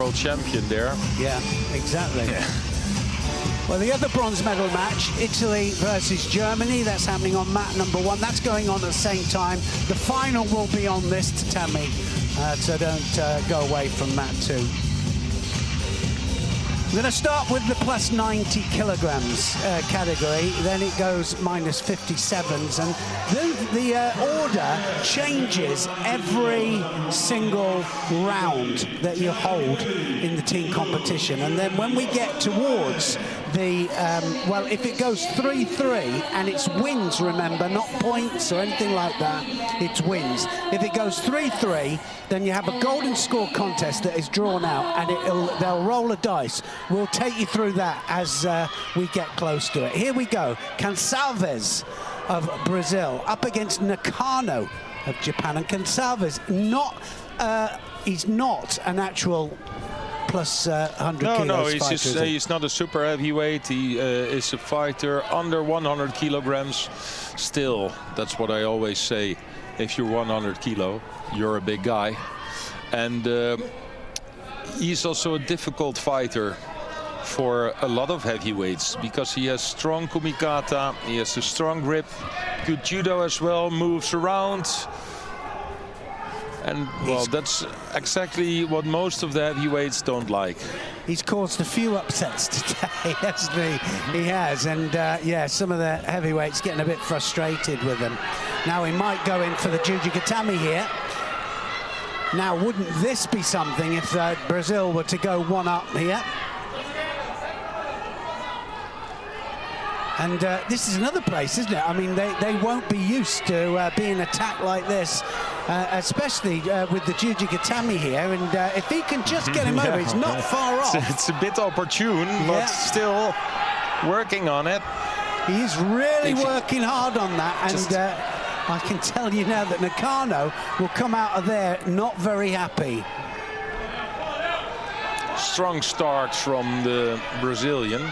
World champion there. Yeah, exactly. Yeah. Well, the other bronze medal match, Italy versus Germany, that's happening on mat number 1. That's going on at the same time. The final will be on this tatami, so don't go away from mat 2. We're going to start with the plus 90 kilograms category, then it goes minus 57s, and the order changes every single round that you hold in the team competition. And then when we get towards the, well, if it goes 3-3, and it's wins, remember, not points or anything like that, it's wins. If it goes 3-3, then you have a golden score contest that is drawn out, and they'll roll a dice. We'll take you through that as we get close to it. Here we go. Gonçalves of Brazil up against Nakano of Japan. And Gonçalves, he's not an actual plus 100 kilos no, fighter. He's not a super heavyweight. He is a fighter under 100 kilograms. Still, that's what I always say. If you're 100 kilo, you're a big guy. And he's also a difficult fighter for a lot of heavyweights because he has strong kumikata, he has a strong grip, good judo as well, moves around. And well, that's exactly what most of the heavyweights don't like. He's caused a few upsets today, hasn't he? He has, and yeah, some of the heavyweights getting a bit frustrated with him. Now he might go in for the Jujigatami here. Now, wouldn't this be something if Brazil were to go one up here? And this is another place, isn't it? I mean, they won't be used to being attacked like this, especially with the Jujigatami here. And if he can just get him over, it's not far off. It's a bit opportune, but still working on it. He's really working hard on that. And I can tell you now that Nakano will come out of there not very happy. Strong start from the Brazilian.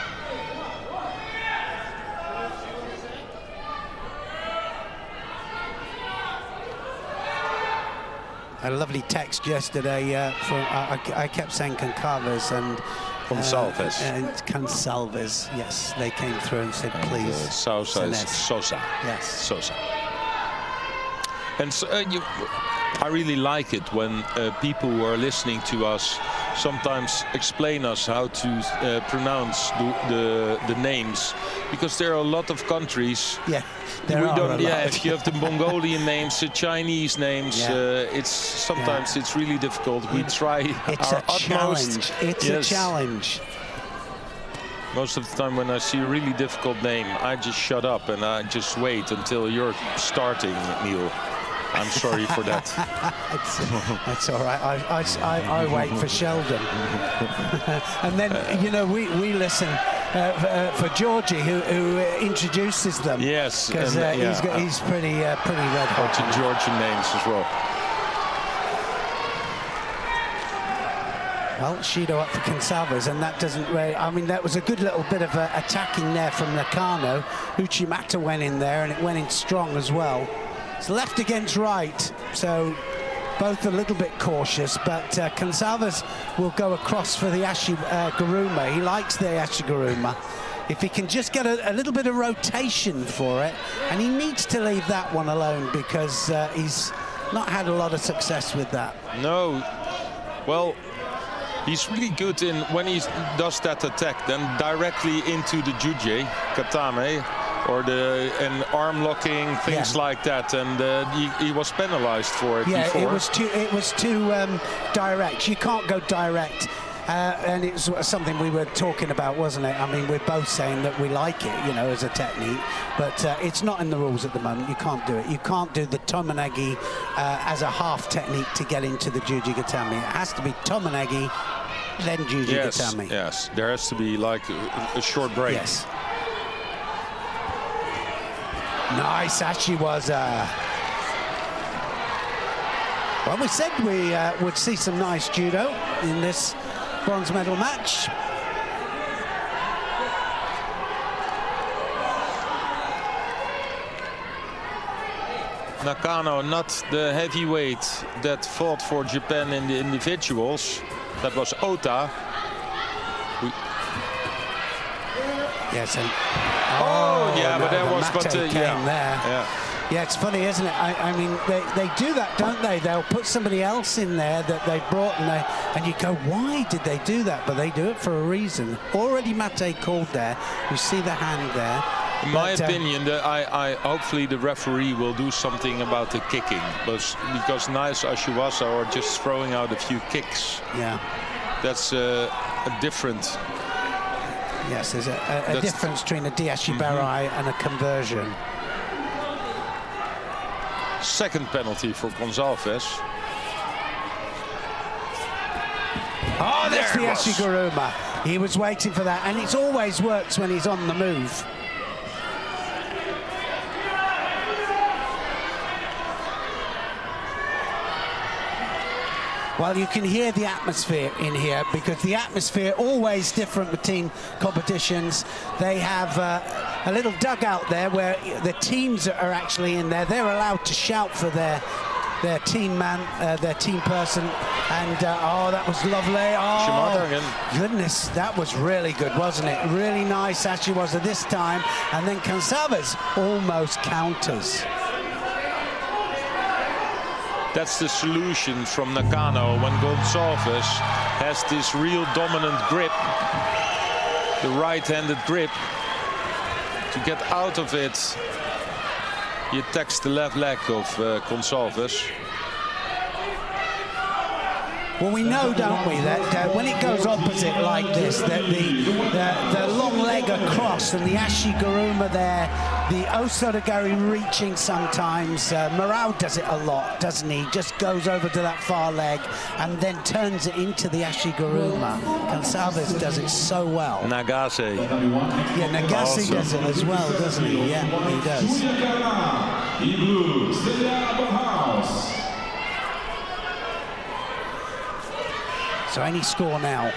A lovely text yesterday from I kept saying Gonçalves and Gonçalves. And Gonçalves, yes, they came through and said please. Sosa is Sosa. Yes, Sosa. And so, I really like it when people who are listening to us sometimes explain us how to pronounce the names, because there are a lot of countries. Yeah, if you have the Mongolian names, the Chinese names, it's sometimes it's really difficult. We try our utmost. It's a challenge. Most of the time when I see a really difficult name, I just shut up and I just wait until you're starting, Neil. I'm sorry for that. That's all right. I wait for Sheldon. And then, you know, we listen for Georgie, who introduces them. Yes. Because he's pretty red hot. To Georgian names as well. Well, Shido up for Gonçalves, and that doesn't really... I mean, that was a good little bit of attacking there from Nakano. Uchimata went in there, and it went in strong as well. It's left against right, so both a little bit cautious, but Gonçalves will go across for the Ashiguruma. He likes the Ashiguruma. If he can just get a little bit of rotation for it, and he needs to leave that one alone because he's not had a lot of success with that. No. Well, he's really good in when he does that attack, then directly into the Juji, Katame, or an arm locking, things like that, and he was penalized for it before. It was too direct. You can't go direct, and it's something we were talking about, wasn't it? I mean, we're both saying that we like it, you know, as a technique, but it's not in the rules at the moment. You can't do it. You can't do the Tomonagi as a half technique to get into the Jujigatami. It has to be Tomonagi, then Jujigatami. Yes, there has to be like a short break. Yes. Nice Ashiwaza. Well, we said we would see some nice judo in this bronze medal match. Nakano, not the heavyweight that fought for Japan in the individuals, That was Ota. Yes. Oh, yeah, no, but there was... Mate came there. Yeah. Yeah, it's funny, isn't it? I mean, they do that, don't they? They'll put somebody else in there that they brought, and you go, why did they do that? But they do it for a reason. Already Mate called there. You see the hand there. In my opinion, hopefully the referee will do something about the kicking, because nice Ashiwasa are just throwing out a few kicks. Yeah. That's a different... Yes, there's a difference between a Diashibarai and a conversion. Second penalty for Gonçalves. Oh, there's the Ashiguruma. He was waiting for that, and it always works when he's on the move. Well, you can hear the atmosphere in here, because the atmosphere always different between competitions. They have a little dugout there where the teams are actually in there. They're allowed to shout for their team man, their team person. And oh, that was lovely. Oh, goodness, that was really good, wasn't it? Really nice, Ashiwasa this time. And then Gonçalves almost counters. That's the solution from Nakano when Gonçalves has this real dominant grip, the right-handed grip. To get out of it, he attacks the left leg of Gonçalves. Well, we know, don't we, that when it goes opposite like this, that the long leg across and the Ashiguruma there, the Osotogari reaching sometimes. Morao does it a lot, doesn't he? Just goes over to that far leg and then turns it into the Ashiguruma. Gonçalves does it so well. Nagase. Yeah, Nagase does it as well, doesn't he? Yeah, he does. So any score now.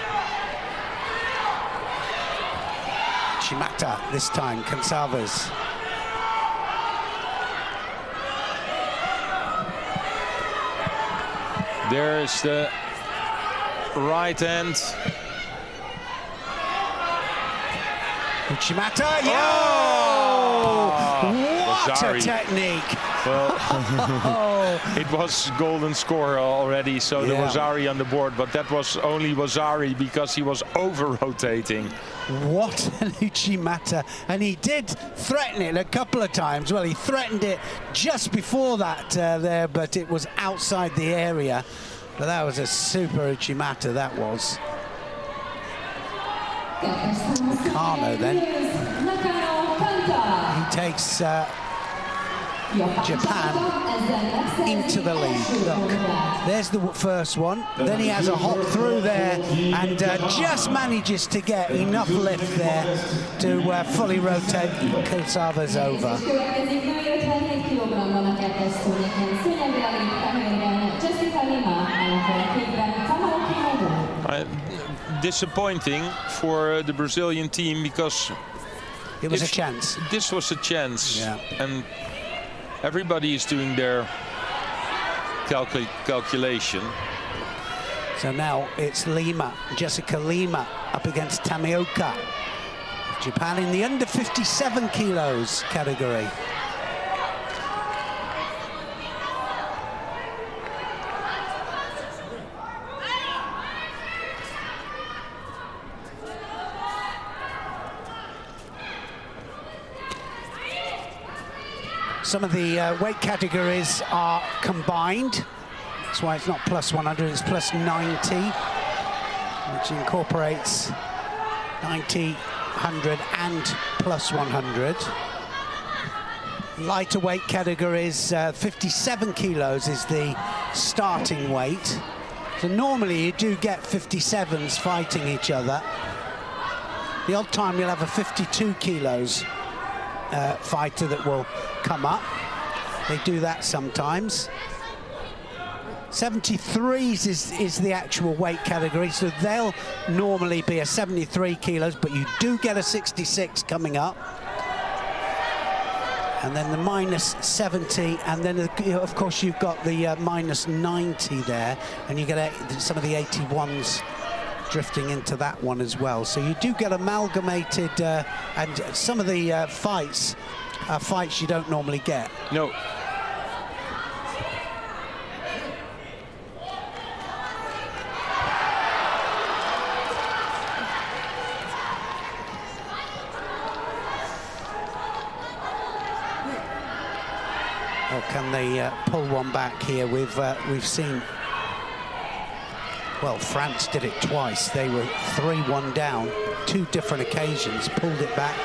Shimata this time, Gonçalves. There's the right hand. Uchimata, yeah! Oh, what a technique! Well, it was golden score already, so there was Wazari on the board, but that was only Wazari because he was over-rotating. What an Uchimata. And he did threaten it a couple of times. Well, he threatened it just before that there, but it was outside the area. But that was a super Uchimata, that was. Nakano then. He takes Japan into the lead. Look, there's the first one. Then he has a hop through there and just manages to get enough lift there to fully rotate Gonçalves over. Disappointing for the Brazilian team because it was a chance. This was a chance, and everybody is doing their calculation. So now it's Lima, Jessica Lima up against Tamioka. Japan in the under 57 kilos category. Some of the weight categories are combined. That's why it's not plus 100, it's plus 90, which incorporates 90, 100 and plus 100. Lighter weight categories, 57 kilos is the starting weight. So normally you do get 57s fighting each other. The odd time you'll have a 52 kilos fighter that will come up. They do that sometimes. 73s is the actual weight category, so they'll normally be a 73 kilos, but you do get a 66 coming up. And then the minus 70, and then of course you've got the minus 90 there, and you get some of the 81s drifting into that one as well. So you do get amalgamated, and some of the fights are fights you don't normally get. No. Or can they pull one back here? We've seen, well, France did it twice. They were 3-1 down, 2 different occasions, pulled it back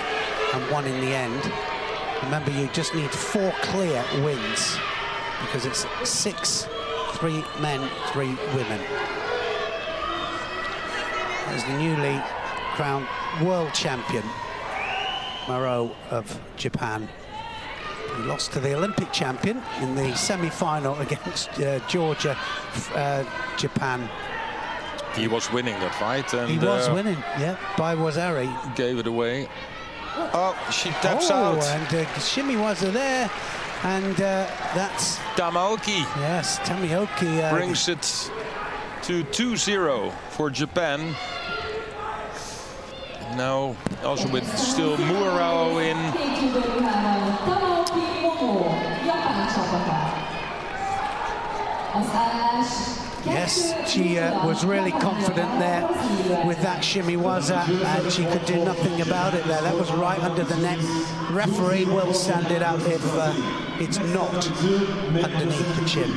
and won in the end. Remember, you just need 4 clear wins because it's 6, 3 men, 3 women. There's the newly crowned world champion, Moreau of Japan. He lost to the Olympic champion in the semi-final against Georgia, Japan. He was winning that fight. And he was winning, yeah, by Wazari. Gave it away. Oh, she taps out. And Shimiwaza there, and that's... Tamaoki. Yes, Tamaoki. Brings it to 2-0 for Japan. Now, also with still Murao in. Yes, she was really confident there with that Shimiwaza, and she could do nothing about it there. That was right under the neck. Referee will stand it out if it's not underneath the chin.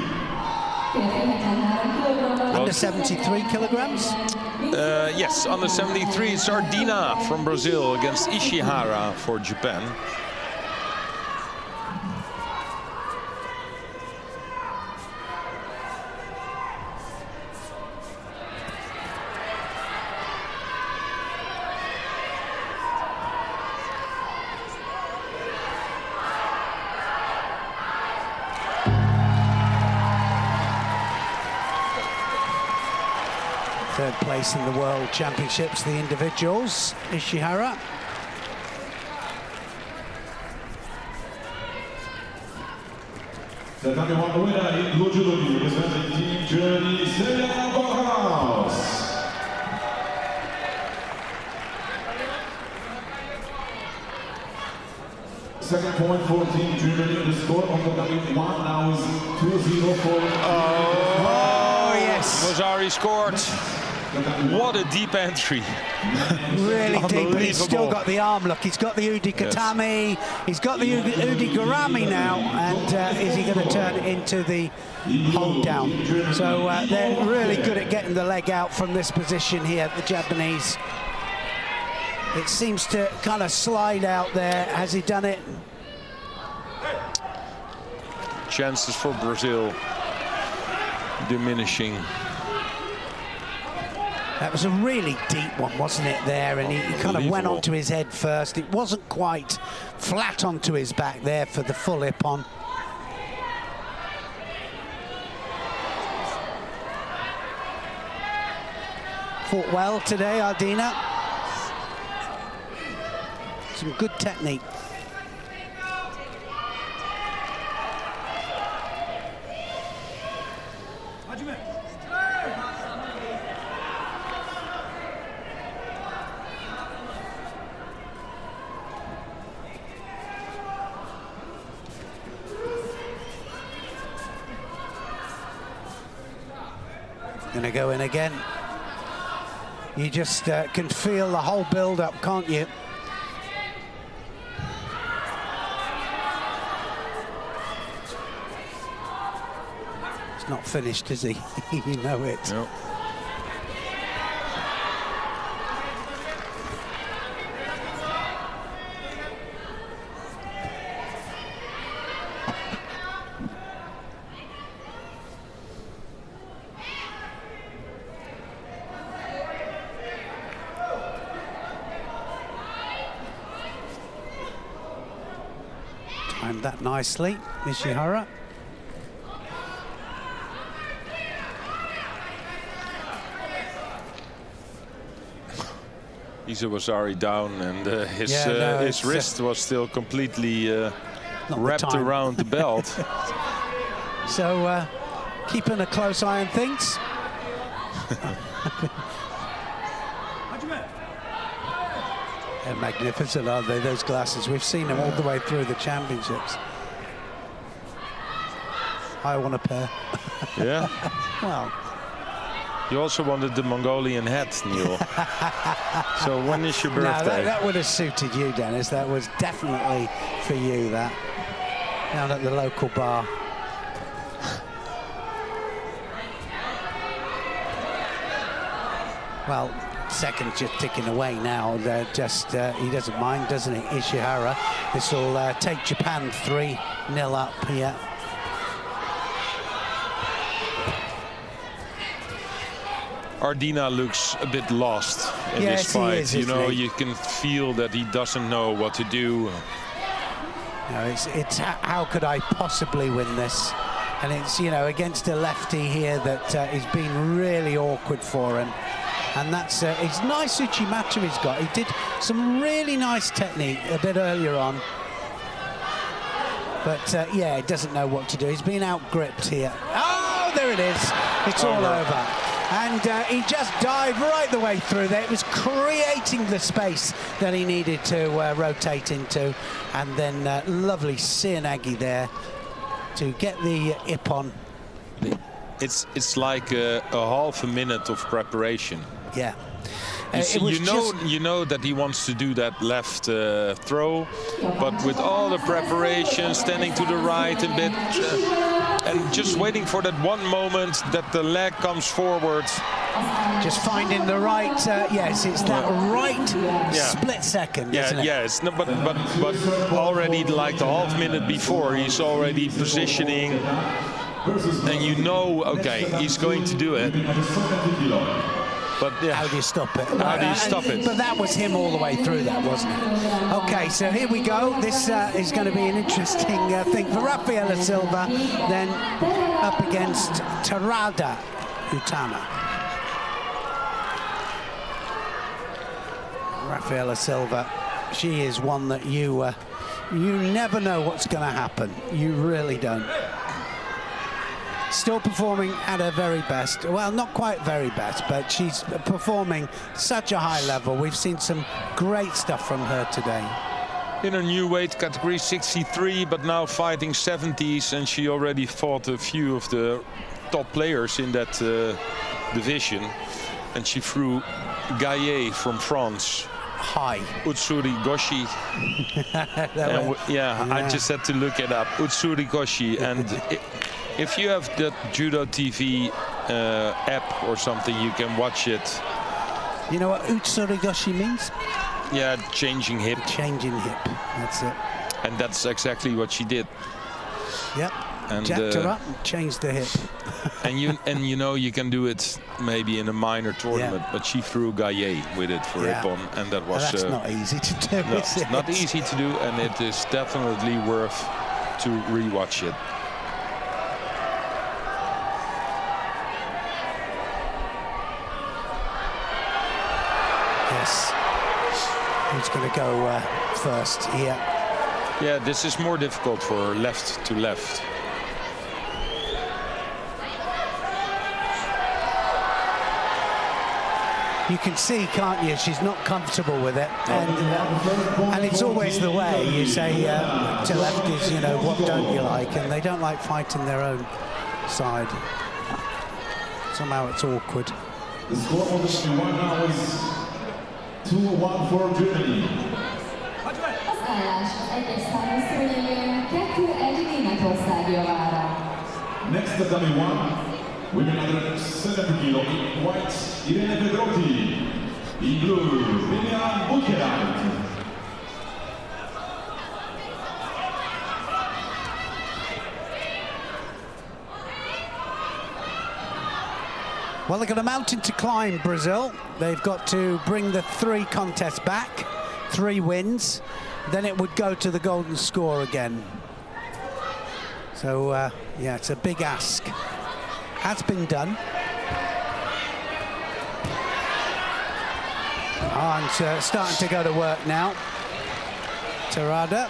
Under 73 kilograms? Yes, under 73, Sardina from Brazil against Ishihara for Japan. Third place in the World Championships, the individuals, Ishihara. The winner in Judo representing Team Germany, Selena Bauhaus. Second point for Team Germany. The score of the W1 now is 2-0 for. Oh yes. Wazari scored. What a deep entry. Really deep, but he's still got the arm. Look, he's got the Udikatame, he's got the Udigarami now, and is he going to turn it into the hold down? So they're really good at getting the leg out from this position here, the Japanese. It seems to kind of slide out there. Has he done it? Chances for Brazil diminishing. That was a really deep one, wasn't it, there? And he kind of went onto his head first. It wasn't quite flat onto his back there for the full ippon. Fought well today, Ardina. Some good technique. Gonna go in again. You just can feel the whole build-up, can't you? It's not finished, is he? You know it. No. Timed that nicely, Ishihara. Wazari down, and his wrist was still completely wrapped around the belt. So keeping a close eye on things. They're magnificent, aren't they, those glasses? We've seen them all the way through the championships. I want a pair. Yeah? Well, you also wanted the Mongolian hat, Neil. So when is your birthday? No, that would have suited you, Dennis. That was definitely for you, that. Down at the local bar. Well, second's just ticking away now. He doesn't mind, doesn't he? Ishihara. This will take Japan 3-0 up here. Ardina looks a bit lost in this fight. You know, you can feel that he doesn't know what to do. No, it's how could I possibly win this? And it's, you know, against a lefty here that has been really awkward for him. And that's it's nice Uchimata he's got. He did some really nice technique a bit earlier on. But yeah, he doesn't know what to do. He's been out-gripped here. Oh, there it is. It's all over. And he just dived right the way through there. It was creating the space that he needed to rotate into. And then lovely Seoinage there to get the ippon. It's like a half a minute of preparation. Yeah. You know that he wants to do that left throw, but with all the preparation, standing to the right a bit, and just waiting for that one moment that the leg comes forward. Just finding the right, yes, it's that right split second, isn't it? Yes, no, but already like the half minute before, he's already positioning, and you know, okay, he's going to do it. But yeah. How do you stop it? How do you stop it? But that was him all the way through that, wasn't it? Okay, so here we go. This is going to be an interesting thing for Rafaela Silva, then up against Terada Utama. Rafaela Silva, she is one that you never know what's going to happen. You really don't. Still performing at her very best. Well, not quite very best, but she's performing such a high level. We've seen some great stuff from her today. In her new weight category, 63, but now fighting 70s, and she already fought a few of the top players in that division. And she threw Gaillet from France. Hi. Utsuri Goshi. I just had to look it up. Utsuri Goshi. And if you have the Judo TV app or something, you can watch it. You know what Utsurigoshi means? Yeah, changing hip. Changing hip, that's it. And that's exactly what she did. Yep, and jacked her up and changed the hip. and you know you can do it maybe in a minor tournament, but she threw Gaillet with it for ippon, and that was... That's not easy to do, no, is it? It's not easy to do, and it is definitely worth to rewatch it. Yes. Who's going to go first here? Yeah, this is more difficult for her, left to left. You can see, can't you, she's not comfortable with it. And it's always the way. You say to lefties, you know, what don't you like? And they don't like fighting their own side. Somehow it's awkward. The score of the one now is 2-1 for Germany. Next, the dummy one, women under 70 kilo in white, Irene Pedrotti. In blue, Vivian Buchereit. Well, they've got a mountain to climb, Brazil. They've got to bring the 3 contests back, 3 wins. Then it would go to the golden score again. So, yeah, it's a big ask. Has been done. And starting to go to work now. Terada.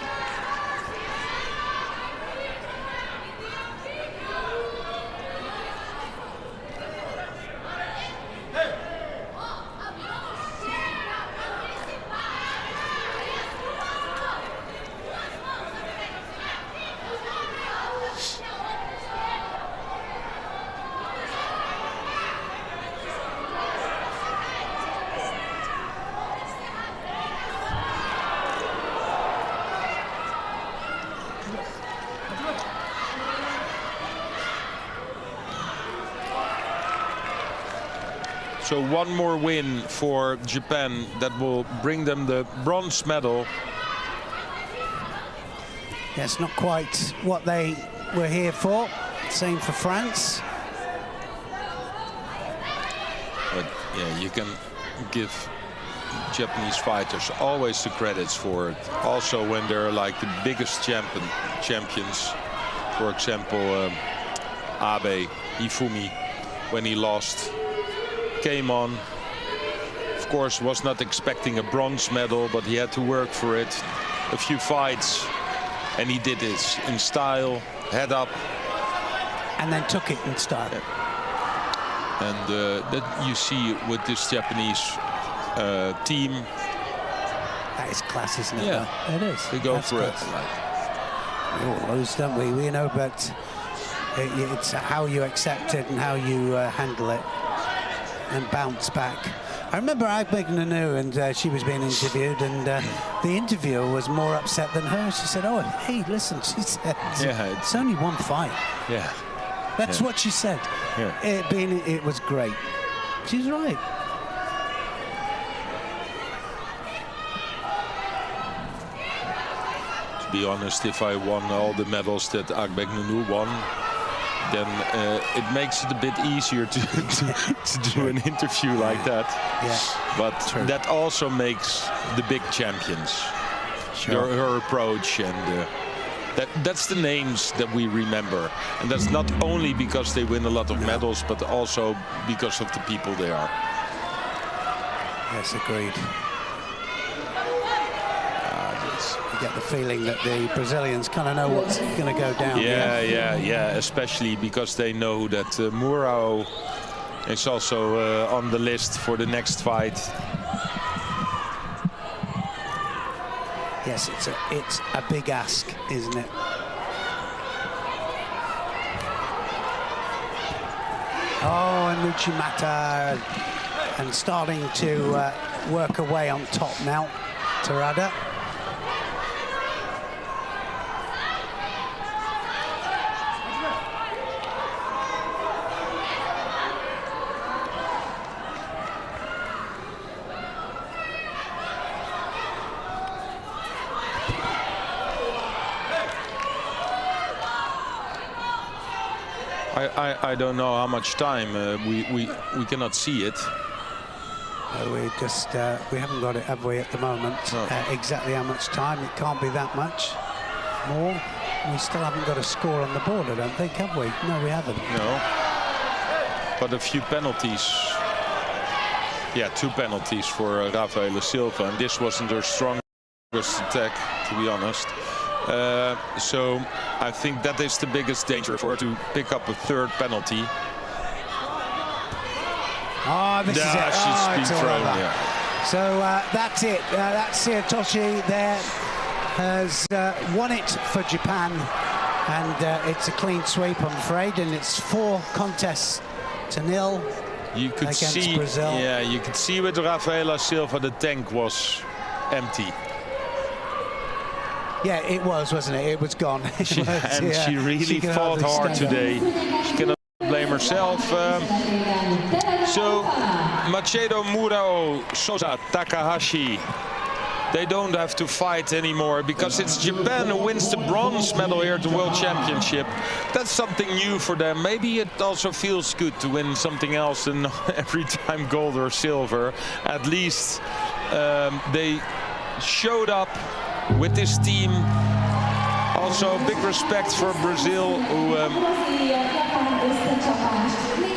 So one more win for Japan that will bring them the bronze medal. Yes, not quite what they were here for. Same for France. But yeah, you can give Japanese fighters always the credits for it. Also when they're like the biggest champions. For example, Abe Ifumi, when he lost, came on. Of course, was not expecting a bronze medal, but he had to work for it. A few fights, and he did it in style, head up. And then took it in style. Yeah. And that you see with this Japanese team. That is class, isn't it? Yeah, it is. They go That's for class. it. Like, we all lose, don't we? We know, but it's how you accept it and how you handle it and bounce back. I remember Agbegnanu, and she was being interviewed, and the interviewer was more upset than her. She said, "Oh, hey, listen," she said, yeah, "It's only one fight." Yeah, that's what she said. Yeah. It was great. She's right. To be honest, if I won all the medals that Agbegnanu won, then it makes it a bit easier to do an interview like that. Yeah. But that also makes the big champions. Sure. Her approach, and that's the names that we remember. And that's not only because they win a lot of medals, but also because of the people they are. Yes, agreed. You get the feeling that the Brazilians kind of know what's going to go down. Yeah. Especially because they know that Murao is also on the list for the next fight. Yes, it's a big ask, isn't it? Oh, and Uchimata, and starting to work away on top now. Terada. I don't know how much time we cannot see it. We just we haven't got it, have we, at the moment? No. Exactly how much time? It can't be that much more. We still haven't got a score on the board, I don't think, have we? No, we haven't. No. But a few penalties. Yeah, 2 penalties for Rafaela Silva, and this wasn't her strongest attack, to be honest. So I think that is the biggest danger for her, to pick up a 3rd penalty. Oh, this is it. She's been thrown. Yeah. So that's it. That's Toshi there has won it for Japan, and it's a clean sweep, I'm afraid, and it's 4 contests to 0. You could see, Brazil. Yeah, you could see with Rafaela Silva the tank was empty. Yeah, it was, wasn't it? It was gone. She really fought hard today. She cannot blame herself. So Macedo, Murao, Sosa, Takahashi, they don't have to fight anymore, because it's Japan who wins the bronze medal here at the World Championship. That's something new for them. Maybe it also feels good to win something else than every time gold or silver. At least they showed up with this team. Also big respect for Brazil, who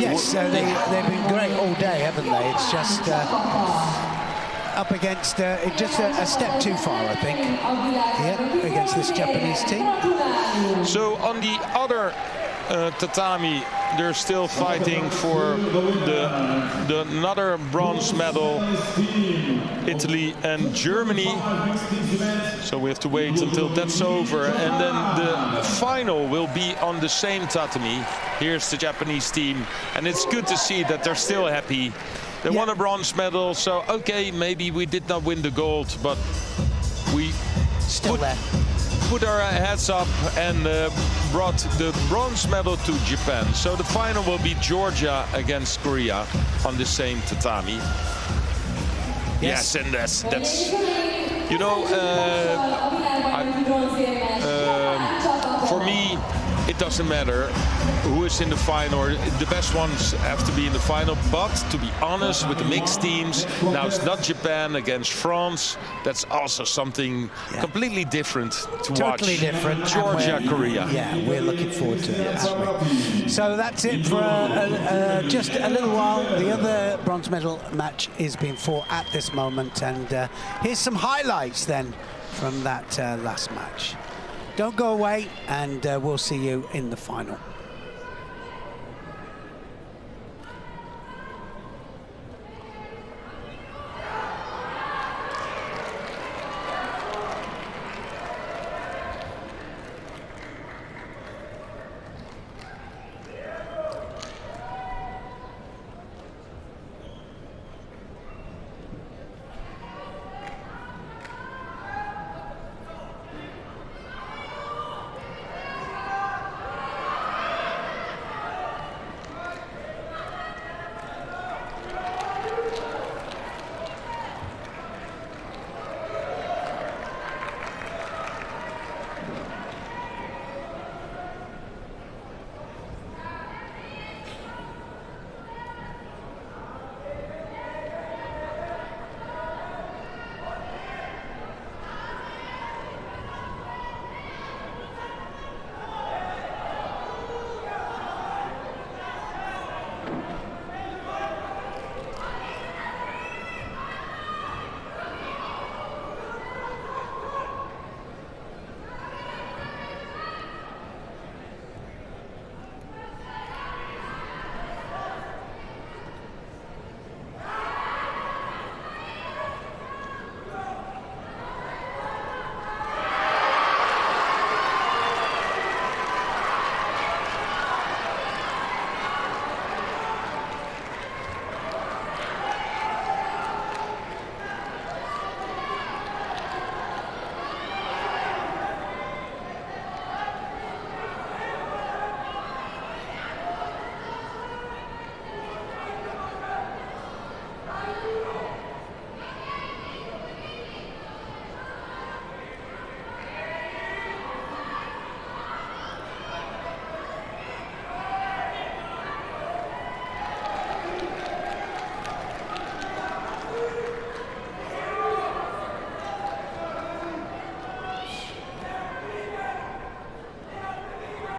yes, they've been great all day, haven't they? It's just up against just a step too far, I think. Yeah, against this Japanese team. So on the other tatami, they're still fighting for the another bronze medal, Italy and Germany. So we have to wait until that's over, and then the final will be on the same tatami. Here's the Japanese team, and it's good to see that they're still happy. They won a bronze medal, so okay, maybe we did not win the gold, but we still there. put our heads up and brought the bronze medal to Japan. So the final will be Georgia against Korea on the same tatami. Yes, and that's you know, for me, it doesn't matter who is in the final. The best ones have to be in the final. But to be honest, with the mixed teams, now it's not Japan against France. That's also something completely different to watch. Totally different. Georgia, Korea. Yeah, we're looking forward to it. So that's it for just a little while. The other bronze medal match is being fought at this moment. And here's some highlights then from that last match. Don't go away, and we'll see you in the final.